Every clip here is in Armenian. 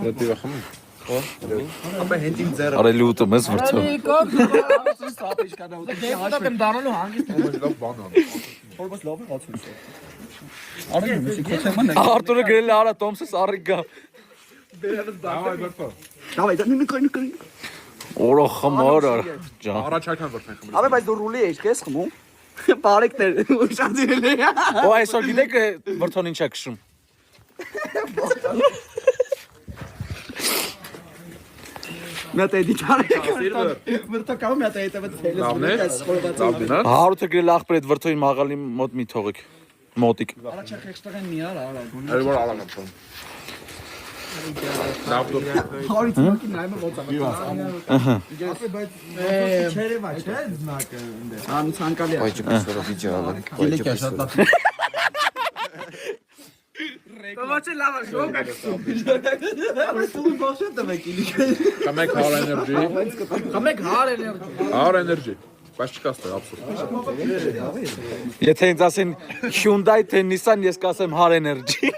Դեպի խմում։ Ապա հենց իմ ձեռը։ Արելի ուտում ես վրցո։ Դա եմ դառնալու հանգիստ։ Լավ բան է։ Որպես լավ է հացում։ Արդեն մեսի քոթեման է։ Արտուրը գրել է արա Տոմսը սարիկ գա։ Давай, բերտո։ Давай, դա նույնը։ Օրո խմար արա։ Ջան։ Առաջական վրթեն խմում։ Ապա բայց դու ռուլի ես, քեզ խմում։ Բարեկներ, ուշադրել է։ Ու այսօր գիտեք վրթոն ինչ է քշում։ Մյա էդիտարը վրտո կամ մյա էդիտարը թելես Լավն է։ Լավ դինա։ Հարութը գրել ախպեր այդ վրթոյին մաղալի մոտ մի թողեք։ Մոտիկ։ Առաջ խեստեղեն մի արա։ Այլ որ արագ եմ։ Լավ դուր։ Հարից մոկի նայմը ոնց է։ Ապա բայց չերևա, չէ՞ զնակը ընդ։ Ան ցանկալի է։ Բայց այսօր վիդեո ալը։ Գիլիկա շատ լավ։ Կոմոչե լավ է, շոկ է։ Դու բաշը դվեք գիլիկա։ Կամեք հար էներգի։ Կամեք հար էներգի։ Հար էներգի։ Բայց չկաստե абսուրդ։ Եթե ինձ ասեն Hyundai թե Nissan, ես կասեմ Har Energy։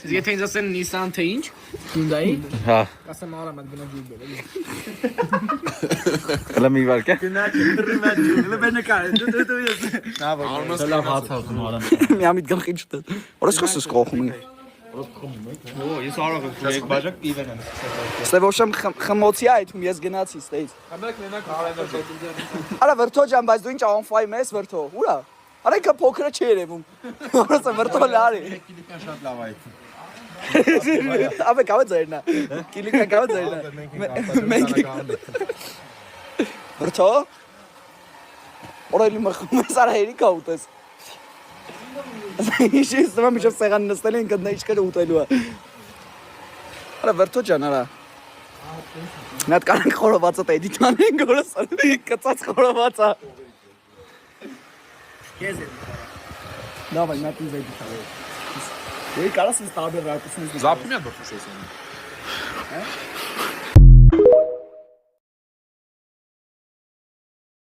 Եթե ինձ ասեն Nissan թե ինչ, Hyundai, Հա, կասեմ արա մատ գնա ջուր բերել։ հələ մի վարկ է։ Լավ հաց հազում արա։ Միամիտ գլխի չտա։ Որս խոսս կողում է։ Ես արող եմ, ես բաժակ պիվեն եմ։ Ստե ոშեմ խմոցի այդում ես գնացի ստեից։ Կամեք մենակ հար էներգի։ Արա վրթո ջան, բայց դու ինչ անֆայմ ես վրթո։ Ուրա։ Արա ինքը փոքրը չի երևում։ Որս վրթո լարի։ Կիլիկան շատ լավ է։ Ապա կավը ձերնա։ Կիլիկա կավը ձերնա։ Մենք վրթո։ Օրայլի մխում ես արա հերիկա ուտես։ Ինչ ես դու միշտ սեղան նստել են կդնա ինչ կը ուտելու է։ Արա վրթո ջան, արա։ Նա կանք խորովածը էդիտան են գորս կծած խորովածը։ Քեզ է։ Դավայ, նա տիվ էդիտան է։ Դե կարաս ինձ տարբեր ռակուսնից։ Զապիմյան դուրս ես։